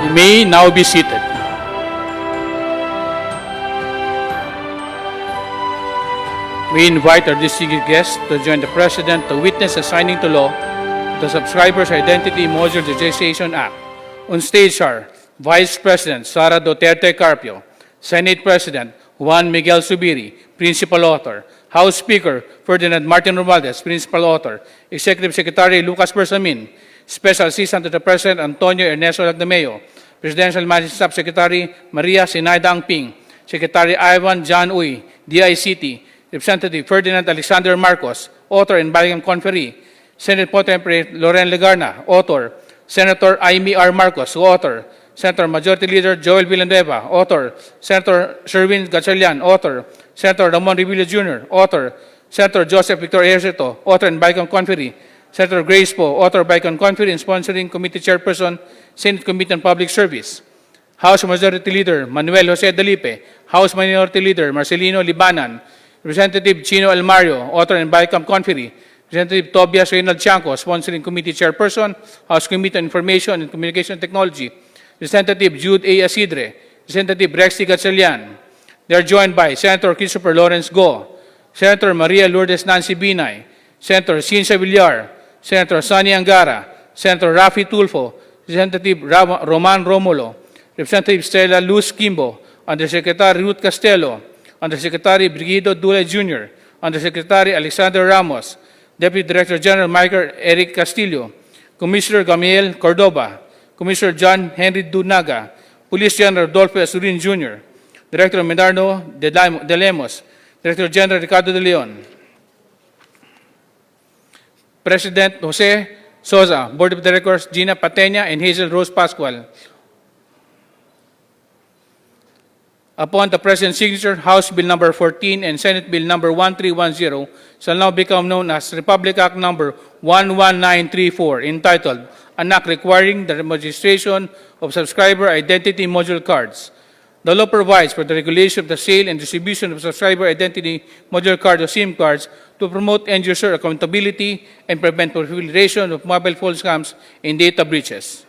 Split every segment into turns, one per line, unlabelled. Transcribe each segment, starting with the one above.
You may now be seated. We invite our distinguished guests to join the President to witness the signing to law of the Subscribers Identity Module Digitization Act. On stage are Vice President Sara Duterte Carpio, Senate President Juan Miguel Zubiri, Principal Author, House Speaker Ferdinand Martin Romualdez, Principal Author, Executive Secretary Lucas Bersamin, Special Assistant to the President Antonio Ernesto Lagdameo, Presidential Managing Staff Secretary Maria Sinaida Angping, Secretary Ivan John Uy, DICT, Representative Ferdinand Alexander Marcos, Author and Baligang Conferee, Senate Pro Tempore Loren Legarna, Author, Senator Amy R. Marcos, Author, Senator Majority Leader Joel Villanueva, Author, Senator Sherwin Gatchalian, Author, Senator Ramon Revilla Jr., Author, Senator Joseph Victor Ejercito, Author and Baligang Conferee, Senator Grace Poe, Author, Baligang Conferee and Sponsoring Committee Chairperson, Senate Committee on Public Service, House Majority Leader Manuel Jose Dalipe, House Minority Leader Marcelino Libanan, Representative Chino Almario, Author and Baligang Conferee, Representative Tobias Reynald Chanco, Sponsoring Committee Chairperson, House Committee on Information and Communication Technology, Representative Jude A. Asidre, Representative Rexy Gatchalian. They are joined by Senator Christopher Lawrence Go, Senator Maria Lourdes Nancy Binay, Senator Ciencia Villar, Senator Sonny Angara, Senator Rafi Tulfo, Representative Roman Romulo, Representative Stella Luz Kimbo, Undersecretary Ruth Castello, Undersecretary Brigido Dulay Jr., Undersecretary Alexander Ramos, Deputy Director General Michael Eric Castillo, Commissioner Gamiel Cordoba, Commissioner John Henry Dunaga, Police General Rodolfo Asurin Jr., Director Medardo de Lemos, Director General Ricardo de Leon, President Jose Sosa, Board of Directors Gina Patena and Hazel Rose Pascual. Upon the President's signature, House Bill Number 14 and Senate Bill Number 1310 shall now become known as Republic Act Number 11934, entitled An Act Requiring the Registration of Subscriber Identity Module Cards. The law provides for the regulation of the sale and distribution of subscriber identity module cards or SIM cards to promote end-user accountability and prevent proliferation of mobile phone scams and data breaches.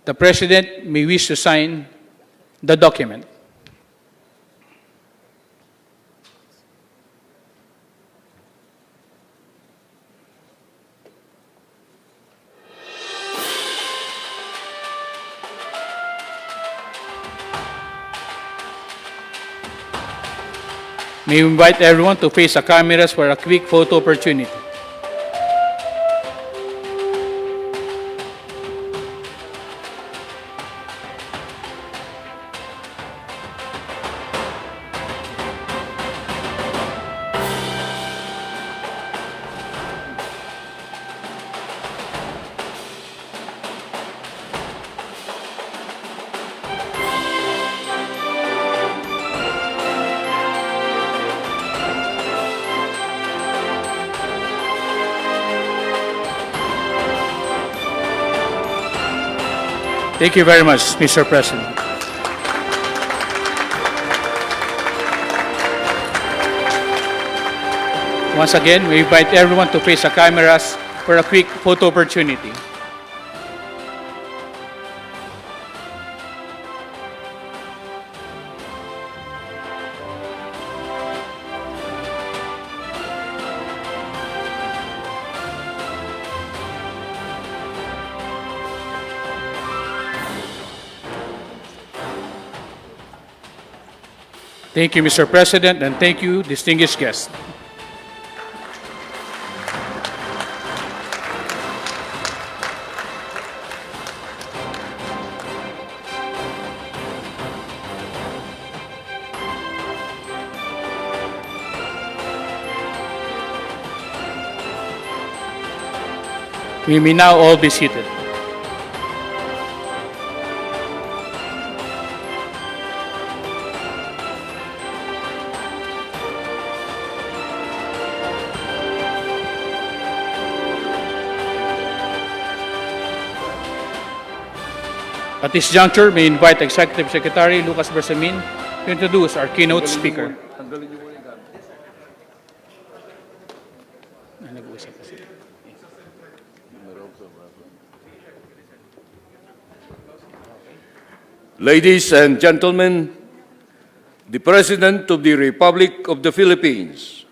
The President may wish to sign the document. May we invite everyone to face the cameras for a quick photo opportunity. Thank you very much, Mr. President. Once again, we invite everyone to face the cameras for a quick photo opportunity. Thank you, Mr. President, and thank you, distinguished guests. We may now all be seated. At this juncture, may invite Executive Secretary Lucas Bersamin to introduce our keynote speaker. Nag-uusap kasi.
Ladies and gentlemen, the President of the Republic of the Philippines,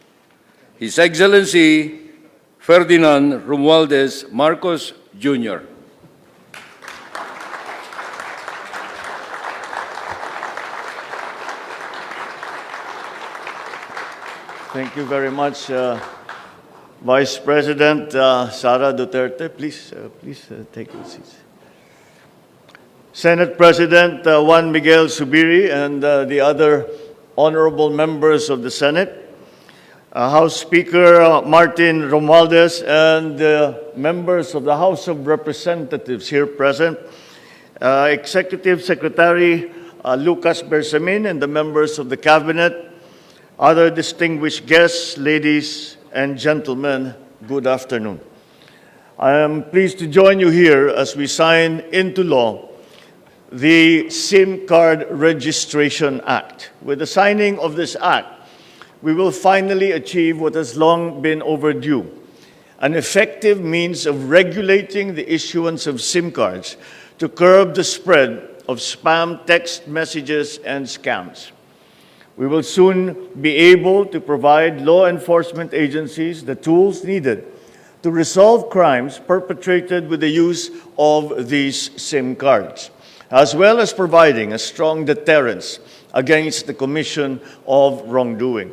His Excellency Ferdinand Romualdez Marcos, Jr.
Thank you very much, Vice President Sara Duterte. Please take your seats. Senate President Juan Miguel Zubiri and the other honorable members of the Senate, House Speaker Martin Romualdez, and members of the House of Representatives here present, Executive Secretary Lucas Bersamin, and the members of the Cabinet, other distinguished guests, ladies and gentlemen, good afternoon. I am pleased to join you here as we sign into law the SIM Card Registration Act. With the signing of this act, we will finally achieve what has long been overdue, an effective means of regulating the issuance of SIM cards to curb the spread of spam text messages and scams. We will soon be able to provide law enforcement agencies the tools needed to resolve crimes perpetrated with the use of these SIM cards, as well as providing a strong deterrence against the commission of wrongdoing.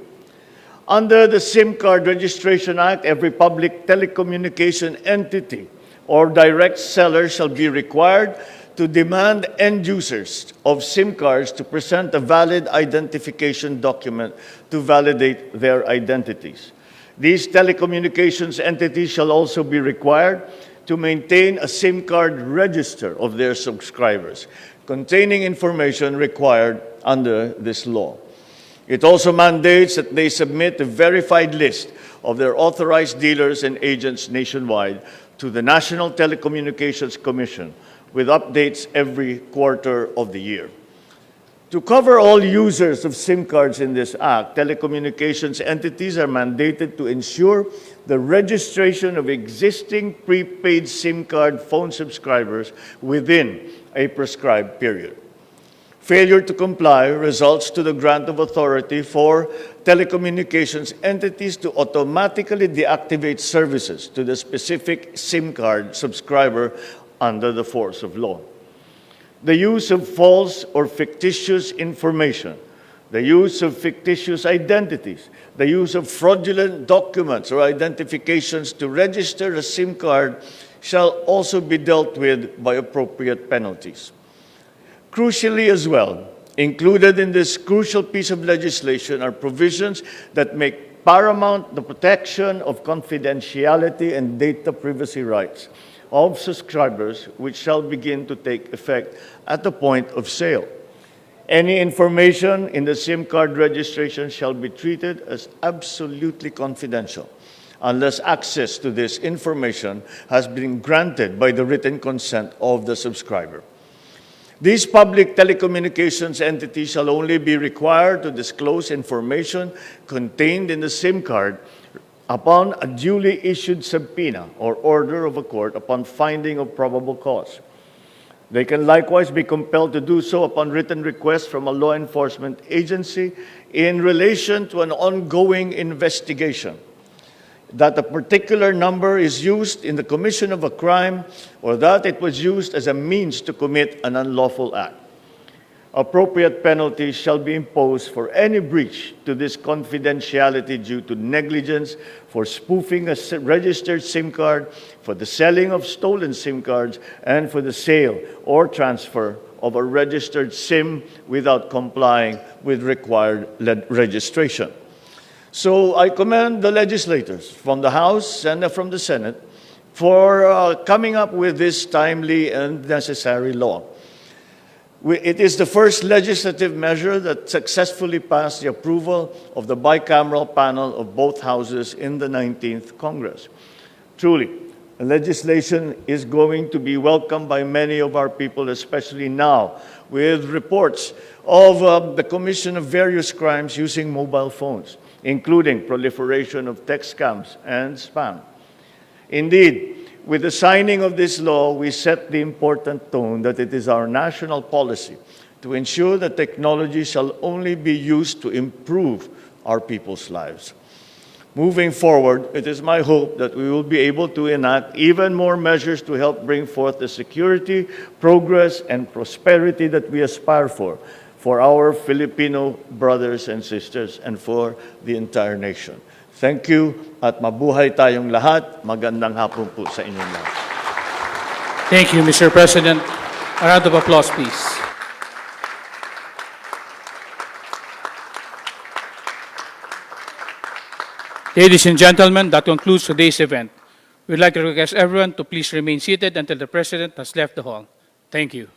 Under the SIM Card Registration Act, every public telecommunication entity or direct seller shall be required to demand end users of SIM cards to present a valid identification document to validate their identities. These telecommunications entities shall also be required to maintain a SIM card register of their subscribers, containing information required under this law. It also mandates that they submit a verified list of their authorized dealers and agents nationwide to the National Telecommunications Commission, with updates every quarter of the year. To cover all users of SIM cards in this act, telecommunications entities are mandated to ensure the registration of existing prepaid SIM card phone subscribers within a prescribed period. Failure to comply results to the grant of authority for telecommunications entities to automatically deactivate services to the specific SIM card subscriber under the force of law. The use of false or fictitious information, the use of fictitious identities, the use of fraudulent documents or identifications to register a SIM card shall also be dealt with by appropriate penalties. Crucially as well, included in this crucial piece of legislation are provisions that make paramount the protection of confidentiality and data privacy rights of subscribers, which shall begin to take effect at the point of sale. Any information in the SIM card registration shall be treated as absolutely confidential unless access to this information has been granted by the written consent of the subscriber. These public telecommunications entities shall only be required to disclose information contained in the SIM card upon a duly issued subpoena or order of a court upon finding of probable cause. They can likewise be compelled to do so upon written request from a law enforcement agency in relation to an ongoing investigation, that a particular number is used in the commission of a crime or that it was used as a means to commit an unlawful act. Appropriate penalties shall be imposed for any breach to this confidentiality due to negligence, for spoofing a registered SIM card, for the selling of stolen SIM cards, and for the sale or transfer of a registered SIM without complying with required registration. So I commend the legislators from the House and from the Senate for coming up with this timely and necessary law. It is the first legislative measure that successfully passed the approval of the bicameral panel of both houses in the 19th Congress. Truly, legislation is going to be welcomed by many of our people, especially now, with reports of the commission of various crimes using mobile phones, including proliferation of text scams and spam. Indeed, with the signing of this law, we set the important tone that it is our national policy to ensure that technology shall only be used to improve our people's lives. Moving forward, it is my hope that we will be able to enact even more measures to help bring forth the security, progress, and prosperity that we aspire for our Filipino brothers and sisters and for the entire nation. Thank you at mabuhay tayong lahat. Magandang hapon po sa inyong lahat.
Thank you, Mr. President. A round of applause, please. Ladies and gentlemen, that concludes today's event. We'd like to request everyone to please remain seated until the President has left the hall. Thank you.